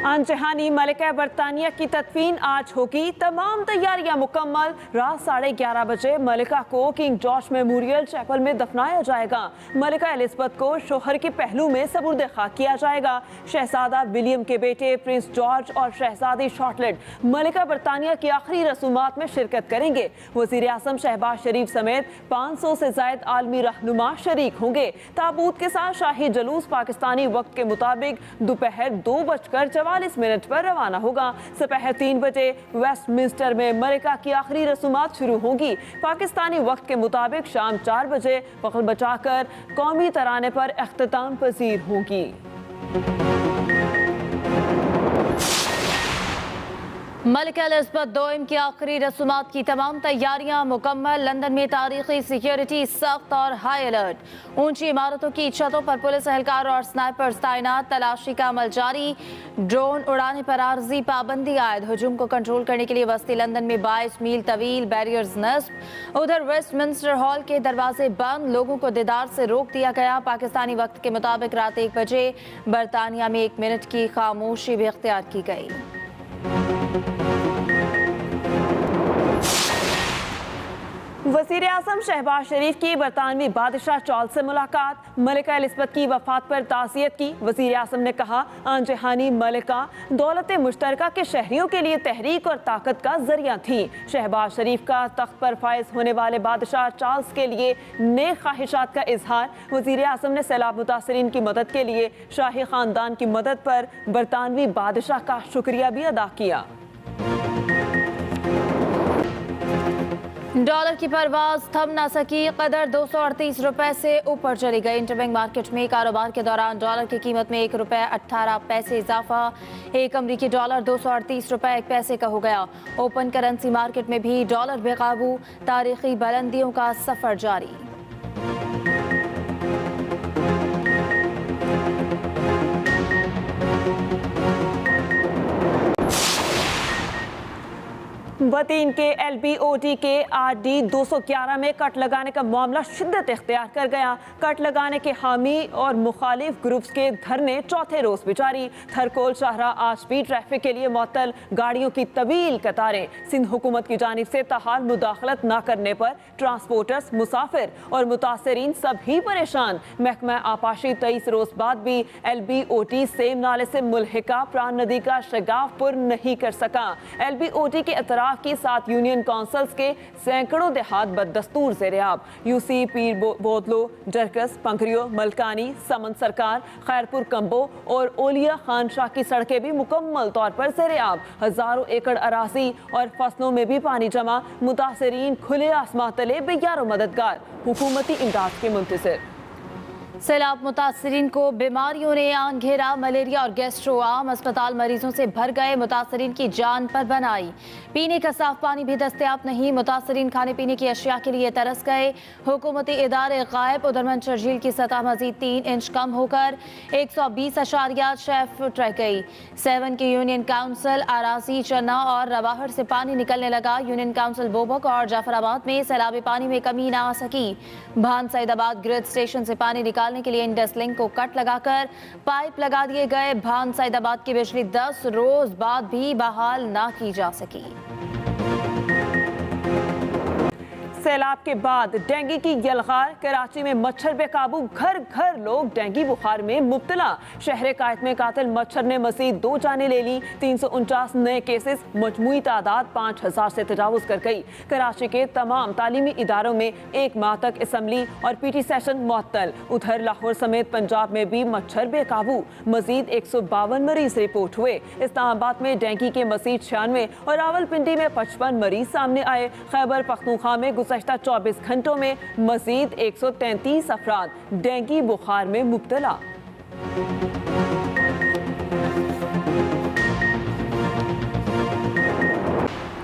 आन जहानी मलिका बरतानिया की तदफीन आज होगी। तमाम तैयारियां मुकम्मल। रात 11:30 बजे मलिका को किंग जॉर्ज मेमोरियल चैपल में दफनाया जाएगा। मलिका एलिजबेथ को शोहर के पहलू में सबुर्द खाक किया जाएगा। शहजादा विलियम के बेटे प्रिंस जॉर्ज और शहजादी शार्लेट मलिका बरतानिया की आखिरी रसूमात में शिरकत करेंगे। वजीर आजम शहबाज शरीफ समेत 500 से ज्यादा आलमी रहनुमा शरीक होंगे। ताबूत के साथ शाही जुलूस पाकिस्तानी वक्त के मुताबिक दोपहर 2:44 पर रवाना होगा। दोपहर 3 बजे वेस्टमिंस्टर में मलिका की आखिरी रसूमात शुरू होंगी। पाकिस्तानी वक्त के मुताबिक शाम 4 बजे वक्त बचाकर कौमी तराने पर इख्तिताम पजीर होगी। मलिका एलिजबेथ दोम की आखिरी रसूमात की तमाम तैयारियां मुकम्मल। लंदन में तारीखी सिक्योरिटी सख्त और हाई अलर्ट। ऊंची इमारतों की छतों पर पुलिस एहलकार और स्नाइपर्स तैनात। तलाशी का अमल जारी। ड्रोन उड़ाने पर आर्जी पाबंदी आयद। हजूम को कंट्रोल करने के लिए वस्ती लंदन में 22 मील तवील बैरियर्स नस्ब। उधर वेस्टमिंस्टर हॉल के दरवाजे बंद। लोगों को दीदार से रोक दिया गया। पाकिस्तानी वक्त के मुताबिक रात 1 बजे बरतानिया में 1 मिनट की खामोशी भी इख्तियार की गई। वज़ीर आज़म शहबाज शरीफ की बरतानवी बादशाह चार्ल्स से मुलाकात। मलिका एलिजबेथ की वफात पर ताज़ियत की। वज़ीर आज़म ने कहा, आन जहानी मलिका दौलत मुश्तरका के शहरियों के लिए तहरीक और ताकत का जरिया थी। शहबाज शरीफ का तख्त पर फायज होने वाले बादशाह चार्ल्स के लिए नेक ख्वाहिशात का इजहार। वज़ीर आज़म ने सैलाब मुतासरीन की मदद के लिए शाही ख़ानदान की मदद पर बरतानवी बादशाह का शुक्रिया भी अदा किया। डॉलर की परवाज थम ना सकी। कदर 238 रुपए से ऊपर चली गई। इंटरबैंक मार्केट में कारोबार के दौरान डॉलर की कीमत में 1 रुपये 18 पैसे इजाफा। एक अमरीकी डॉलर 238 रुपए 1 पैसे का हो गया। ओपन करेंसी मार्केट में भी डॉलर बेकाबू। तारीखी बुलंदियों का सफर जारी। बतीन के LBOD के RD 211 में कट लगाने का मामला शिद्दत इख्तियार कर गया। कट लगाने के हामी और मुखालिफ ग्रुप्स के धरने चौथे रोज भी जारी। थरकोल शाहरा आज भी ट्रैफिक के लिए मुअत्तल। गाड़ियों की तवील कतारें। सिंध हुकूमत की जानिब से ताहाल मुदाखलत न करने पर ट्रांसपोर्टर्स, मुसाफिर और मुतासरीन सभी परेशान। महकमा आपाशी 23 रोज बाद भी LBOD सेम नाले से मुल्हिका प्राण नदी का शगाफपुर नहीं कर सका। LBOD के अतराफ के साथ यूनियन काउंसिल्स के सैकड़ों देहात बददस्तूर से रियाब। UC पीर बोतलो, जरकस, पंखरियो, मलकानी, समन सरकार, खैरपुर कंबो और ओलिया खान शाह की सड़कें भी मुकम्मल तौर पर से रियाब। हजारों एकड़ अराजी और फसलों में भी पानी जमा। मुतासरीन खुले आसमां तले बेयारो मददगार। हुकूमती इमदाद के मुंतज़िर। सैलाब मुतासरीन को बीमारियों ने आन घेरा। मलेरिया और गैस्ट्रो आम अस्पताल मरीजों से भर गए। मुतासरीन की जान पर बनाई। पीने का साफ पानी भी दस्तयाब नहीं। मुतासरीन खाने पीने की अशिया के लिए तरस गए। हुकूमती इदारे गायब। उधर मंचर झील की सतह मजीद 3 इंच कम होकर 120.6 फुट रह गई। 7 की यूनियन काउंसिल आराजी, चन्ना और रवाहर से पानी निकलने लगा। यूनियन काउंसिल बोबक और जाफराबाद में सैलाबी पानी में कमी ना आ सकी। भान सईदाबाद ग्रिड स्टेशन से पानी निकालने के लिए इंडस लिंक को कट लगाकर पाइप लगा दिए गए। भान सईदाबाद की बिजली 10 रोज बाद भी बहाल ना की जा सकी। सैलाब के बाद डेंगू की यलगार। कराची में मच्छर बेकाबू। घर घर लोग डेंगू बुखार में मुब्तला। शहर कायत में कातिल मच्छर ने मजीद 2 जानें ले ली। 349 नए केसेस। मजमूई तादाद 5000 से तजावुज कर गई। कराची के तमाम तालीमी इदारों में 1 माह तक असम्बली और PT सेशन मुअत्तल। उधर लाहौर समेत पंजाब में भी मच्छर बेकाबू। मजीद 152 मरीज रिपोर्ट हुए। इस्लामाबाद में डेंगू के मजीद 96 और रावलपिंडी में 55 मरीज सामने आए। खैबर पख्तूनख्वा में गुज़श्ता 24 घंटों में मजीद 133 अफराद डेंगू बुखार में मुब्तला।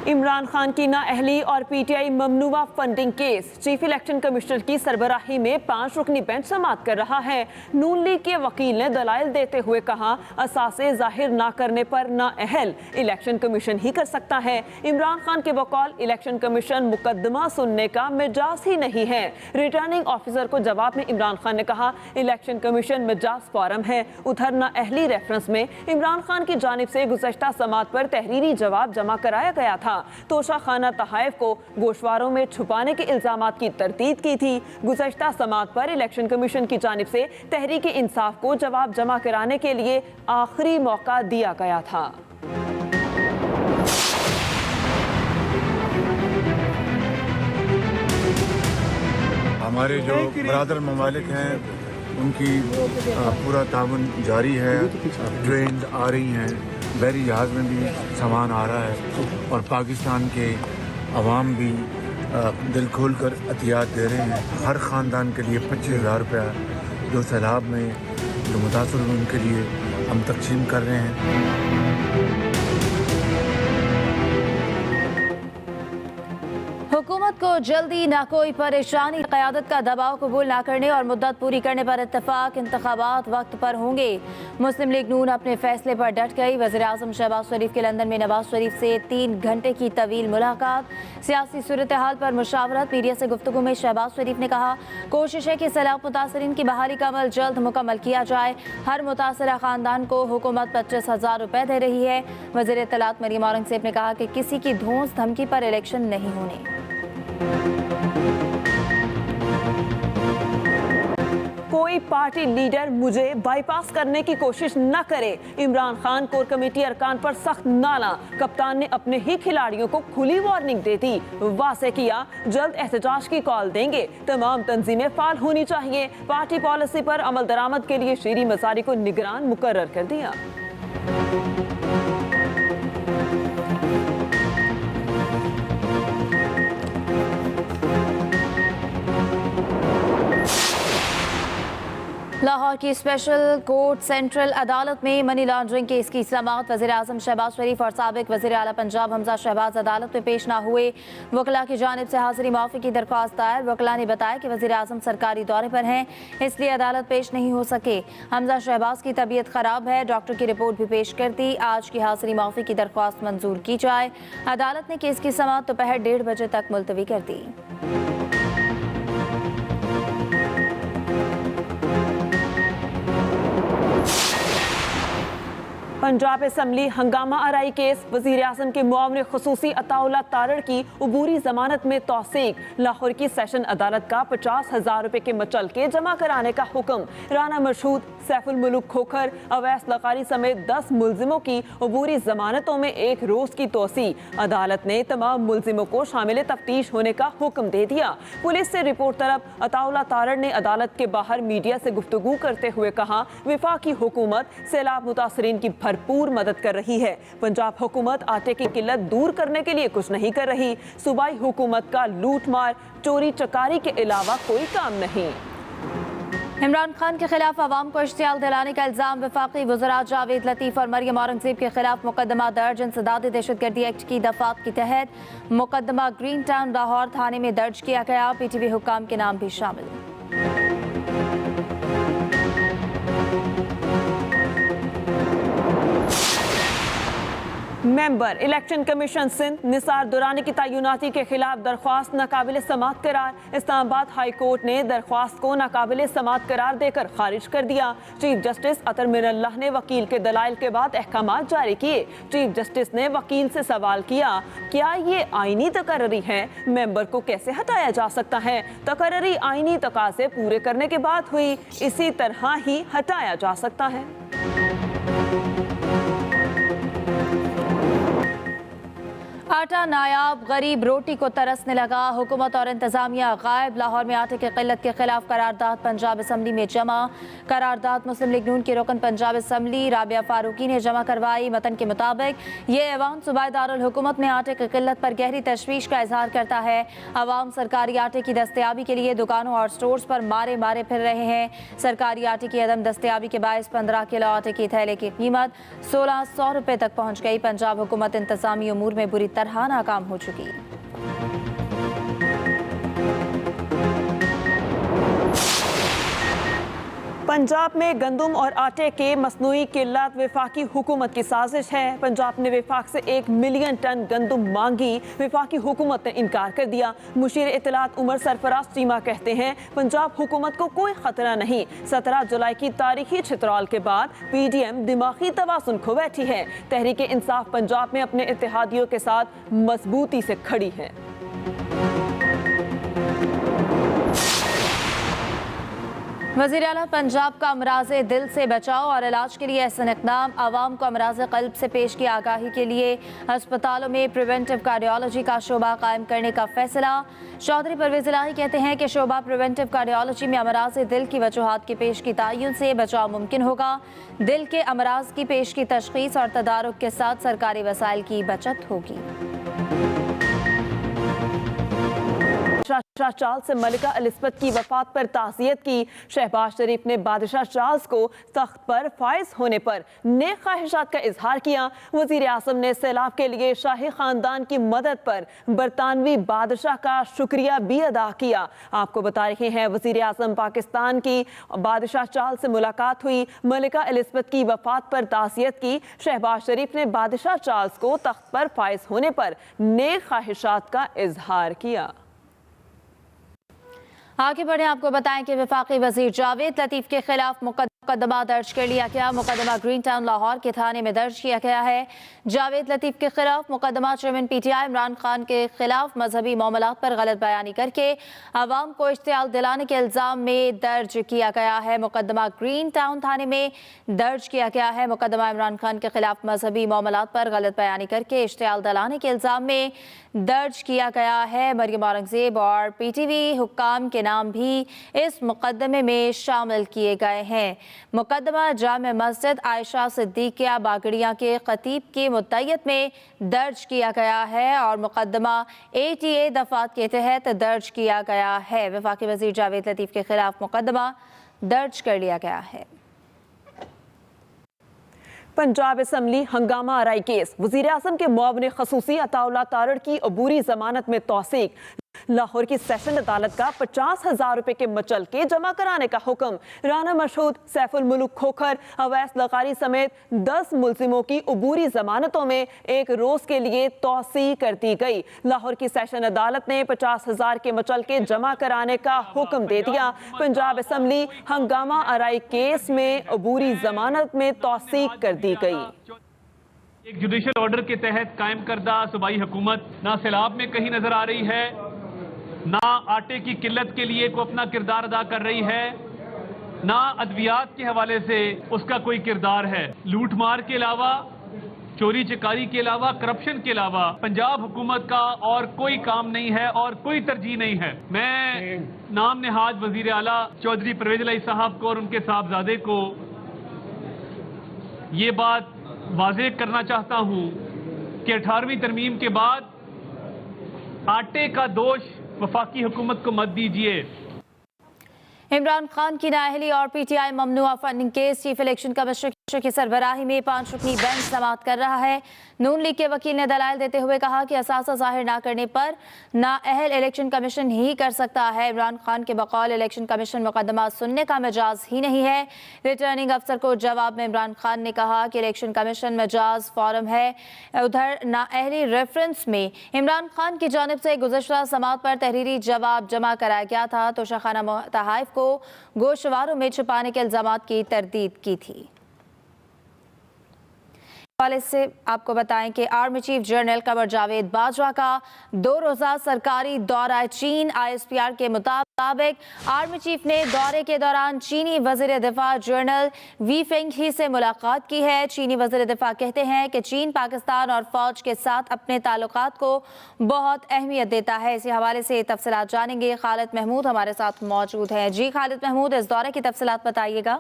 इमरान इमरान खान की नाअहली और पीटीआई ममनुआ funding case. Chief election commissioner की सरबराही में 5 रुकनी बेंच समाअत कर रहा है। नून लीग के वकील ने दलाइल देते हुए कहा, असासे जाहिर ना करने पर नाअहल इलेक्शन कमीशन ही कर सकता है। इमरान खान के बकौल इलेक्शन कमीशन मुकदमा सुनने का मिजाज ही नहीं है। रिटर्निंग ऑफिसर को जवाब में इमरान खान ने कहा, इलेक्शन कमीशन मिजाज फॉरम है। उधर नाअहली रेफरेंस में इमरान खान की जानिब से गुज़श्ता समाअत पर तहरीरी जवाब जमा कराया गया था। तोशा खाना तहाइफ को गोशवारों में छुपाने के इल्जामात की तरदीद की थी। गुज़श्ता समाअत पर इलेक्शन कमीशन की जानिब से तहरीक इंसाफ को जवाब जमा कराने के लिए आखिरी मौका दिया गया था। हमारे जो बरादर ममालिक हैं उनकी पूरा ताउन जारी है। ट्रेन आ रही हैं, बहरी जहाज़ में भी सामान आ रहा है और पाकिस्तान के अवाम भी दिल खोल कर एहतियात दे रहे हैं। हर ख़ानदान के लिए 25,000 रुपया जो सैलाब में जो मुतासर हुए उनके लिए हम तकसीम कर रहे हैं। हुकूमत को जल्दी ना कोई परेशानी, क़यादत का दबाव कबूल ना करने और मुद्दत पूरी करने पर इत्तफाक, इंतखाबात वक्त पर होंगे। मुस्लिम लीग नून अपने फैसले पर डट गई। वज़ीर आज़म शहबाज शरीफ के लंदन में नवाज शरीफ से 3 घंटे की तवील मुलाकात। सियासी सूरत हाल पर मुशावरत। मीडिया से गुफ्तगू में शहबाज शरीफ ने कहा, कोशिश है कि सैलाब मुतासरीन की बहाली का अमल जल्द मुकम्मल किया जाए। हर मुतासरा ख़ानदान को हुकूमत 25,000 रुपये दे रही है। वज़ीर इत्तलात मरियम औरंगज़ेब ने कहा कि किसी की धौंस धमकी पर इलेक्शन नहीं होने। कोई पार्टी लीडर मुझे बाईपास करने की कोशिश न करे। इमरान खान कोर कमेटी अरकान पर सख्त नाला। कप्तान ने अपने ही खिलाड़ियों को खुली वार्निंग दे दी। वासे किया, जल्द एहतजाज की कॉल देंगे। तमाम तंजीमें फाल होनी चाहिए। पार्टी पॉलिसी पर अमल दरामद के लिए शीरी मजारी को निगरान मुकर्रर कर दिया। लाहौर की स्पेशल कोर्ट सेंट्रल अदालत में मनी लॉन्ड्रिंग केस की समाअत। वज़ीर आज़म शहबाज शरीफ और साबिक वज़ीर आला पंजाब हमजा शहबाज अदालत में पेश ना हुए। वकला की जानिब से हाजिरी माफ़ी की दरख्वास्त दायर। वकला ने बताया कि वज़ीर आज़म सरकारी दौरे पर हैं, इसलिए अदालत पेश नहीं हो सके। हमजा शहबाज की तबीयत ख़राब है, डॉक्टर की रिपोर्ट भी पेश कर दी। आज की हाजिरी माफ़ी की दरख्वास्त मंजूर की जाए। अदालत ने केस की समाअत दोपहर 1:30 बजे तक मुलतवी कर दी। पंजाब असम्बली हंगामा आराई केस। वज़ीर आज़म के मुआविन ख़ुसूसी अताउल्लाह तारड़ की उबूरी जमानत में तौसीक। लाहौर की सेशन अदालत का 50,000 रुपये के मचलके जमा कराने का हुक्म। राना मशहूद, सैफुल मुल्क खोखर, अवैस लकारी समेत 10 मुलजिमों की उबूरी जमानतों में 1 रोज़ की तोसी। अदालत ने तमाम मुलजिमों को शामिल तफ्तीश होने का हुक्म दे दिया। पुलिस से रिपोर्ट तलब अताउल्लाह तारड़ ने अदालत के बाहर मीडिया से गुफ्तगू करते हुए कहा, वफाकी हुकूमत सैलाब मुतासरीन की भरपूर मदद कर रही है। पंजाब हुकूमत आटे की किल्लत दूर करने के लिए कुछ नहीं कर रही। सूबाई हुकूमत का लूट मार, चोरी चकारी के अलावा कोई काम नहीं। इमरान खान के खिलाफ अवाम को इश्तियाल दिलाने का इल्जाम। वफाकी वज़रा जावेद लतीफ़ और मरियम औरंगज़ेब के खिलाफ मुकदमा दर्ज। इंसदादी दहशतगर्दी एक्ट की दफात के तहत मुकदमा ग्रीन टाउन लाहौर थाने में दर्ज किया गया। PTV हुक्काम के नाम भी शामिल। Member election commission Sindh Nisar Durrani की तैनाती के खिलाफ दरख्वास्त नाकाबिल समाअत करार। इस्लामाबाद हाई कोर्ट ने दरख्वास्त को नाकाबिल समाअत करार देकर खारिज कर दिया। चीफ जस्टिस अतर मिनल्लाह ने वकील के दलाइल के बाद अहकामात जारी किए। चीफ जस्टिस ने वकील से सवाल किया, क्या ये आईनी तकर्री है? मेंबर को कैसे हटाया जा सकता है? तकर्री आईनी तकाज़े पूरे करने के बाद हुई, इसी तरह ही हटाया जा सकता है। आटा नायाब, गरीब रोटी को तरसने लगा। हुकूमत और इंतजामिया गायब। लाहौर में आटे की किल्लत के खिलाफ करारदाद पंजाब असम्बली में जमा। करारदाद मुस्लिम लीग नून की रुकन पंजाब असम्बली राबिया फारूकी ने जमा करवाई। मतन के मुताबिक ये ऐवान सूबाई दारुल हुकूमत में आटे की किल्लत पर गहरी तशवीश का इजहार करता है। अवाम सरकारी आटे की दस्तयाबी के लिए दुकानों और स्टोर्स पर मारे फिर रहे हैं। सरकारी आटे की अदम दस्तयाबी के बायस 15 किलो आटे की थैले की कीमत 1600 रुपये तक पहुँच गई। पंजाब हुकूमत इंतजामी उमूर में बुरी तरह तरह नाकाम हो चुकी। पंजाब में गंदम और आटे के मसनूई किल्लत वफाकी हुकूमत की साजिश है। पंजाब ने वफाक से 1 मिलियन टन गंदम मांगी, वफाकी हुकूमत ने इनकार कर दिया। मुशीर इत्तलात उमर सरफराज चीमा कहते हैं पंजाब हुकूमत को कोई खतरा नहीं। 17 जुलाई की तारीखी छितरौल के बाद PDM दिमागी तवाज़ुन खो बैठी है। तहरीक इंसाफ पंजाब में अपने इत्तेहादियों के साथ मजबूती से खड़ी है। वज़ीर आला पंजाब का अमराज दिल से बचाव और इलाज के लिए एहसन इक़दाम। आवाम को अमराज क़ल्ब से पेश की आगाही के लिए अस्पतालों में प्रिवेंटिव कार्डियोलॉजी का शोबा कायम करने का फैसला। चौधरी परवेज़ इलाही कहते हैं कि शोबा प्रिवेंटिव कार्डियोलॉजी में अमराज दिल की वजूहात की पेश की तयन से बचाव मुमकिन होगा। दिल के अमराज की पेश की तशख़ीस और तदारुक के साथ सरकारी वसाइल की बचत होगी। बादशाह चार्ल्स से मलिका एलिज़ाबेथ की वफात पर ताज़ियत की। शहबाज शरीफ ने बादशाह चार्ल्स को तख्त पर फायज होने पर नेक ख्वाहिशात का इजहार किया। वज़ीर आज़म ने सैलाब के लिए शाही खानदान की मदद पर बरतानवी बादशाह का शुक्रिया भी अदा किया। आपको बता रहे हैं वज़ीर आज़म पाकिस्तान की बादशाह चार्ल्स से मुलाकात हुई, मलिका एलिज़ाबेथ की वफात पर ताज़ियत की। शहबाज शरीफ ने बादशाह चार्ल्स को तख्त पर फायज होने पर नेक ख्वाहिशात का इजहार किया। आगे बढ़े, आपको बताएं कि वफाकी वजीर जावेद लतीफ़ के खिलाफ मुकदमा दर्ज कर लिया गया। मुकदमा ग्रीन टाउन लाहौर के थाने में दर्ज किया गया है। जावेद लतीफ़ के खिलाफ मुकदमा चेयरमैन PTI इमरान खान के खिलाफ मजहबी मामलात पर गलत बयानी करके आवाम को इश्तियाल दिलाने के इल्ज़ाम में दर्ज किया गया है। मुकदमा ग्रीन टाउन थाने में दर्ज किया गया है। मुकदमा इमरान खान के खिलाफ मजहबी मामलात पर गलत बयानी करके इश्तियाल दिलाने के इल्ज़ाम में दर्ज किया गया है। मरियम औरंगज़ेब और PTV हुक्काम के नाम भी इस मुकदमे में शामिल किए गए हैं। मुकदमा जामे मस्जिद आयशा सिद्दीकिया बागड़िया के खतीब की मुद्दत में दर्ज किया गया है और मुकदमा ATA दफात के तहत दर्ज किया गया है। वफाकी वजीर जावेद लतीफ़ के खिलाफ मुकदमा दर्ज कर लिया गया है। पंजाब असम्बली हंगामा आराई केस, वज़ीर आज़म के मुआविन ख़ुसूसी अताउल्लाह तारड़ की अबूरी जमानत में तौसीक। लाहौर की सेशन अदालत का 50,000 रुपए के मचलके जमा कराने का हुक्म। राना मशहूद, सैफुल मुल्क खोखर, अवैस लकारी समेत 10 मुल्जिमों की अबूरी जमानतों में 1 रोज के लिए तौसी कर दी गई। लाहौर की सेशन अदालत ने 50,000 के मचलके जमा कराने का हुक्म दे दिया। पंजाब असम्बली हंगामा आराई केस में अबूरी जमानत में तौसीक कर दी गई। एक जुडिशल ऑर्डर के तहत कायम करदा सूबाई हुकूमत ना सैलाब में कहीं नजर आ रही है, ना आटे की किल्लत के लिए को अपना किरदार अदा कर रही है, ना अद्वियात के हवाले से उसका कोई किरदार है। लूट मार के अलावा, चोरी चकारी के अलावा, करप्शन के अलावा पंजाब हुकूमत का और कोई काम नहीं है और कोई तरजीह नहीं है। मैं नाम नेहाज वजीर आला चौधरी परवेज़ इलाही साहब को और उनके साहबजादे को ये बात वाज़ेह करना चाहता हूं कि 18वीं तरमीम के बाद आटे का दोष वफाकी हुकूमत को मत दीजिए। इमरान खान की नाअहली और PTI ममनुआ funding case, chief election commissioner की सरबराही में 5 रुकनी बेंच समाअत कर रहा है। नून लीग के वकील ने दलाइल देते हुए कहा कि असासा जाहिर न करने पर नाअहल इलेक्शन कमीशन ही कर सकता है। इमरान खान के बकौल इलेक्शन कमीशन मुकदमा सुनने का मिजाज ही नहीं है। रिटर्निंग अफसर को जवाब में इमरान खान ने कहा कि इलेक्शन कमीशन मिजाज फॉरम है। उधर नाअहली रेफरेंस में इमरान खान की जानिब से गुज़श्ता समाअत पर तहरीरी जवाब जमा कराया गया था तो शखाना तहाइफ को गोशवारों में छुपाने के इल्जामात की तरदीद की थी। हवाले से आपको बताएं कि army chief general Qamar Javed Bajwa का 2 रोज़ा सरकारी दौरा चीन। ISPR के मुताबिक आर्मी चीफ ने दौरे के दौरान चीनी वज़ीर दिफा जनरल वी फेंगही से मुलाकात की है। चीनी वज़ीर दिफा कहते हैं कि चीन पाकिस्तान और फौज के साथ अपने ताल्लुकात को बहुत अहमियत देता है। इसी हवाले से तफसीलात जानेंगे। खालिद महमूद हमारे साथ मौजूद हैं। जी खालिद महमूद, इस दौरे की तफसीलात बताइएगा।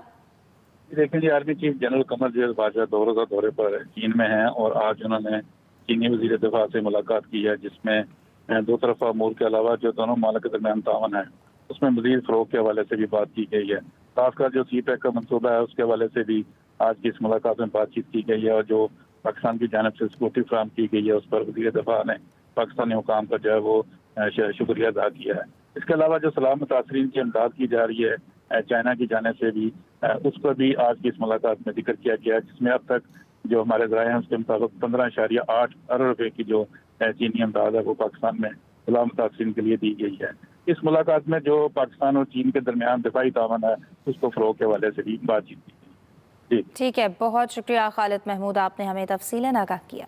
देखिए जी, army chief general Qamar Javed Bajwa 2 रोज़ा दौरे पर चीन में हैं और आज उन्होंने चीनी वज़ीर दिफा से मुलाकात की है, जिसमें 2 तरफ़ा अमूर के अलावा जो दोनों मालिक के दरमियान तावन है उसमें मज़ीद फ़रोग़ के हवाले से भी बात की गई है। खासकर जो CPEC का मनसूबा है उसके हवाले से भी आज की इस मुलाकात में बातचीत की गई है और जो पाकिस्तान की जानब से सिक्योरिटी फ्राहम की गई है, उस पर वज़ीर दफ़ा ने पाकिस्तानी हुकाम का जो है वो शुक्रिया अदा किया है। इसके अलावा जो सलाह मुतासरीन की इमदाद की जा रही है चाइना की जाने से भी, उस पर भी आज की इस मुलाकात में जिक्र किया गया, जिसमें अब तक जो हमारे ज़राए हैं उसके मुताबिक 15.8 अरब रुपए की जो चीनी इमदाद है वो पाकिस्तान में सलाह मुतासरीन के लिए दी गई है। इस मुलाकात में जो पाकिस्तान और चीन के दरमियान दिफाई तावन है उसको फ़रोग़ के हवाले से भी बातचीत की। ठीक है, बहुत शुक्रिया खालिद महमूद, आपने हमें तफसीलन आगाह किया।